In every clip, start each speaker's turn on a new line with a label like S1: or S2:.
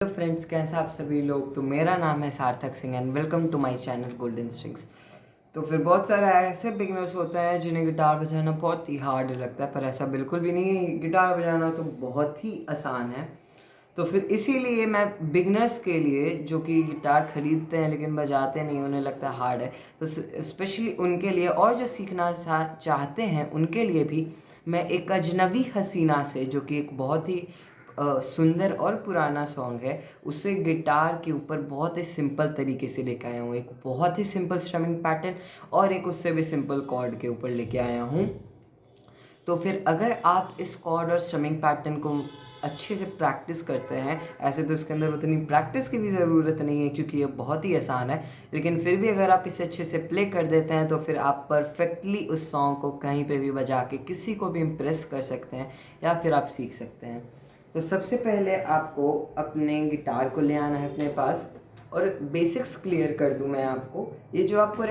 S1: Hello friends, कैसे आप सभी लोग। तो मेरा नाम है Sarthak Singh and welcome to my channel golden strings. तो फिर बहुत सारे ऐसे बिगिनर्स होते हैं जिन्हें गिटार बजाना बहुत ही हार्ड लगता है, पर ऐसा बिल्कुल भी नहीं है। गिटार बजाना तो बहुत ही आसान है। तो फिर इसीलिए मैं बिगिनर्स के लिए, जो कि गिटार खरीदते हैं लेकिन बजाते नहीं, उन्हें लगता है हार्ड है, तो स्पेशली उनके लिए और जो सीखना चाहते हैं उनके लिए भी मैं एक अजनबी हसीना से, जो कि एक बहुत ही सुंदर और पुराना सॉन्ग है, उसे गिटार के ऊपर बहुत ही सिंपल तरीके से लेके आया हूँ। एक बहुत ही सिंपल स्ट्रमिंग पैटर्न और एक उससे भी सिंपल कॉर्ड के ऊपर लेके आया हूँ। तो फिर अगर आप इस कॉर्ड और स्ट्रमिंग पैटर्न को अच्छे से प्रैक्टिस करते हैं, ऐसे तो इसके अंदर उतनी प्रैक्टिस की भी ज़रूरत नहीं है क्योंकि ये बहुत ही आसान है, लेकिन फिर भी अगर आप इसे अच्छे से प्ले कर देते हैं तो फिर आप परफेक्टली उस सॉन्ग को कहीं पे भी बजा के किसी को भी इम्प्रेस कर सकते हैं या फिर आप सीख सकते हैं। तो सबसे पहले आपको अपने गिटार को ले आना है अपने पास, और बेसिक्स क्लियर कर दूं मैं आपको। ये जो आपको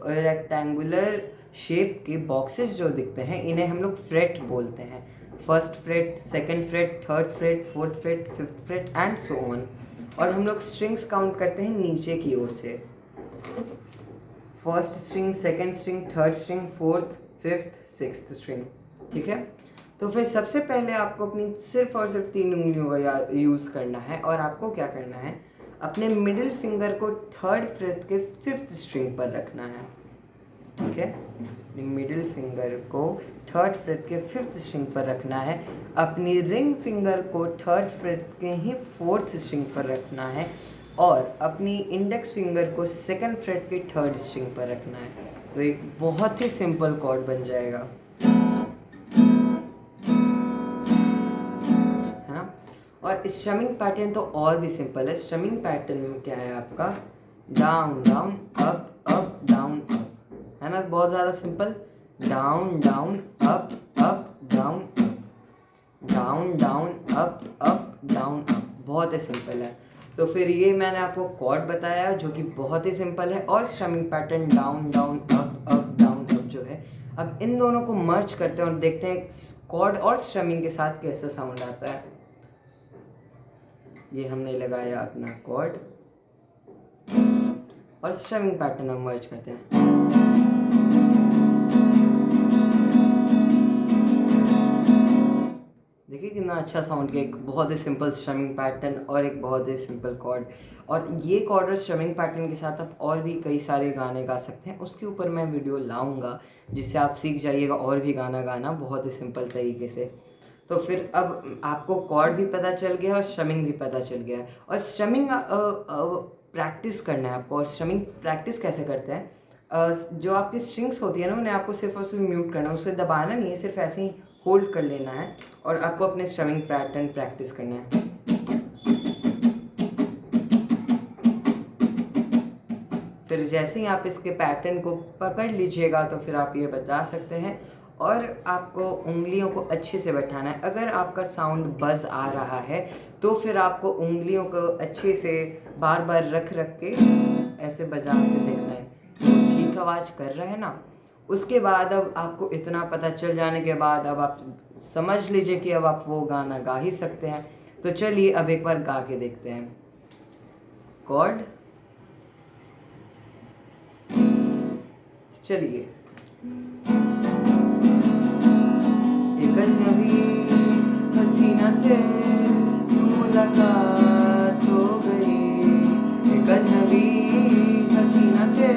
S1: रेक्टेंगुलर शेप के बॉक्सेस जो दिखते हैं, इन्हें हम लोग फ्रेट बोलते हैं। First freight, second freight, third freight, fourth freight, fifth freight and so on. और हम लोग स्ट्रिंग्स काउंट करते हैं नीचे की ओर से। First string, second string, third string, fourth, fifth, sixth string. ठीक है। तो फिर सबसे पहले आपको अपनी सिर्फ और सिर्फ 3 उंगलियों का यूज़ करना है, और आपको क्या करना है, अपने मिडिल फिंगर को थर्ड फ्रेट के फिफ्थ स्ट्रिंग पर रखना है। ठीक है। मिडिल फिंगर को थर्ड फ्रेट के फिफ्थ स्ट्रिंग पर रखना है। अपनी रिंग फिंगर को थर्ड फ्रेट के ही फोर्थ स्ट्रिंग पर रखना है, और अपनी इंडेक्स फिंगर को सेकंड फ्रेट के थर्ड स्ट्रिंग पर रखना है। तो एक बहुत ही सिंपल कॉर्ड बन जाएगा, है ना। और स्ट्रमिंग पैटर्न तो और भी सिंपल है। स्ट्रमिंग पैटर्न में क्या है आपका, down down up up down up, है ना। बहुत ज़्यादा simple. Down down up up down up, down down up up down up, बहुत ही सिंपल है। तो फिर ये मैंने आपको कॉर्ड बताया जो कि बहुत ही सिंपल है, और strumming pattern down down up down up जो है। अब इन दोनों को मर्ज करते हैं और देखते हैं कॉर्ड और स्ट्रमिंग के साथ कैसा साउंड आता है। ये हमने लगाया अपना कॉर्ड, और स्ट्रमिंग पैटर्न हम मर्ज करते हैं। देखिए कितना अच्छा साउंड किया। एक बहुत ही सिंपल स्ट्रमिंग पैटर्न और एक बहुत ही सिंपल कॉर्ड। और ये कॉर्ड और स्ट्रमिंग पैटर्न के साथ आप और भी कई सारे गाने गा सकते हैं। उसके ऊपर मैं वीडियो लाऊंगा जिससे आप सीख जाइएगा और भी गाना गाना बहुत ही सिंपल तरीके से। तो फिर अब आपको कॉर्ड भी पता चल गया और स्ट्रमिंग भी पता चल गया है। और स्ट्रमिंग प्रैक्टिस करना है आपको। और स्ट्रमिंग प्रैक्टिस कैसे करते हैं, जो आपकी स्ट्रिंग्स होती है ना, उन्हें आपको सिर्फ और सिर्फ म्यूट करना है, उसे दबाना नहीं है, सिर्फ ऐसे ही होल्ड कर लेना है, और आपको अपने स्ट्रमिंग पैटर्न प्रैक्टिस करना है। फिर जैसे ही आप इसके पैटर्न को पकड़ लीजिएगा तो फिर आप ये बता सकते हैं, और आपको उंगलियों को अच्छे से बैठाना है। अगर आपका साउंड बज़ आ रहा है तो फिर आपको उंगलियों को अच्छे से बार बार रख के ऐसे बजा के देखना है, तो ठीक आवाज़ कर रहा है ना। उसके बाद अब आपको इतना पता चल जाने के बाद अब आप समझ लीजिए कि अब आप वो गाना गा ही सकते हैं। तो चलिए अब एक बार गा के देखते हैं। कॉर्ड, चलिए। एक अजनबी हसीना से मुलाकात हो गई, एक अजनबी हसीना से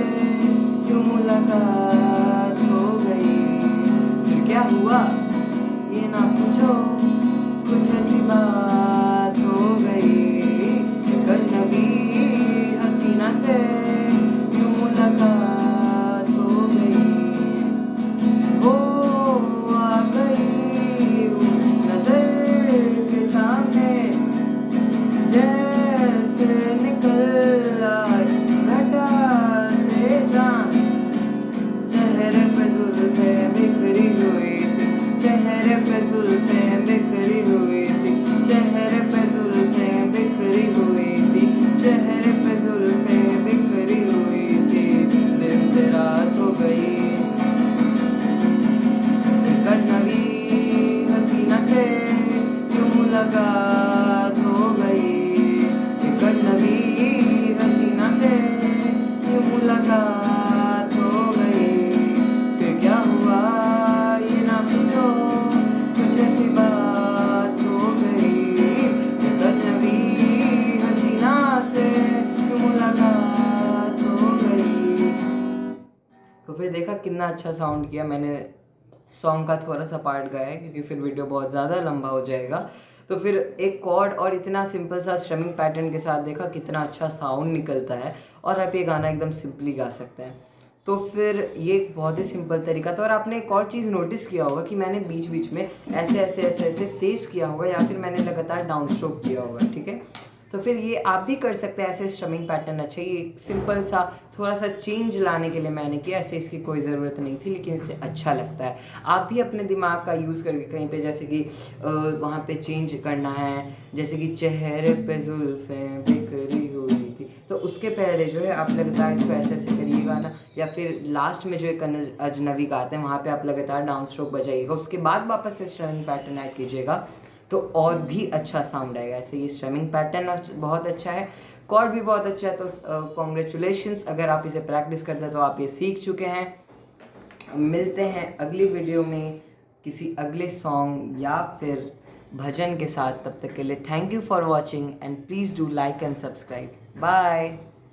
S1: क्यों मुलाकात हो गई। फिर क्या हुआ ये ना पूछो, कुछ ऐसी बात हो गई। एक अजनबी हसीना से क्यों मुलाकात हो गई। वो आ गई नजर के सामने, जैसे निकल आई घटा से जान। चेहरे पे जुल्फे बिखरी हुई थी, चेहरे पे जुल्फे बिखरी हुई थी, चेहरे पे जुल्फे बिखरी हुई थी, चेहरे पे जुल्फे बिखरी हुई थी। दिन से रात हो गई, एक अजनबी हसीना से क्यों मुलाकात हो गई। देखा कितना अच्छा साउंड किया मैंने। सॉन्ग का थोड़ा सा पार्ट गाया है क्योंकि फिर वीडियो बहुत ज़्यादा लंबा हो जाएगा। तो फिर एक कॉर्ड और इतना सिंपल सा स्ट्रमिंग पैटर्न के साथ देखा कितना अच्छा साउंड निकलता है और आप ये गाना एकदम सिंपली गा सकते हैं। तो फिर ये एक बहुत ही सिंपल तरीका था। और आपने एक और चीज़ नोटिस किया होगा कि मैंने बीच बीच में ऐसे ऐसे ऐसे ऐसे तेज़ किया होगा या फिर मैंने लगातार डाउन स्ट्रोक किया होगा, ठीक है। तो फिर ये आप भी कर सकते हैं ऐसे स्ट्रमिंग पैटर्न। अच्छा, ये सिंपल सा थोड़ा सा चेंज लाने के लिए मैंने किया, ऐसे इसकी कोई ज़रूरत नहीं थी लेकिन इससे अच्छा लगता है। आप भी अपने दिमाग का यूज़ करके कहीं पे जैसे कि वहाँ पे चेंज करना है, जैसे कि चेहरे पे जुल्फ़ें बिखरी हुई थी, तो उसके पहले जो है आप लगातार इसको ऐसे ऐसे करिएगा ना, या फिर लास्ट में जो एक अजनबी गाते हैं वहाँ पे आप लगातार डाउन स्ट्रोक बजाइएगा, उसके बाद वापस से स्ट्रमिंग पैटर्न ऐड कीजिएगा तो और भी अच्छा साउंड आएगा। ऐसे ये स्ट्रमिंग पैटर्न बहुत अच्छा है, कॉर्ड भी बहुत अच्छा है। तो कॉन्ग्रेचुलेशंस, अगर आप इसे प्रैक्टिस करते हैं तो आप ये सीख चुके हैं। मिलते हैं अगली वीडियो में किसी अगले सॉन्ग या फिर भजन के साथ। तब तक के लिए thank you for watching and please do like and subscribe. Bye.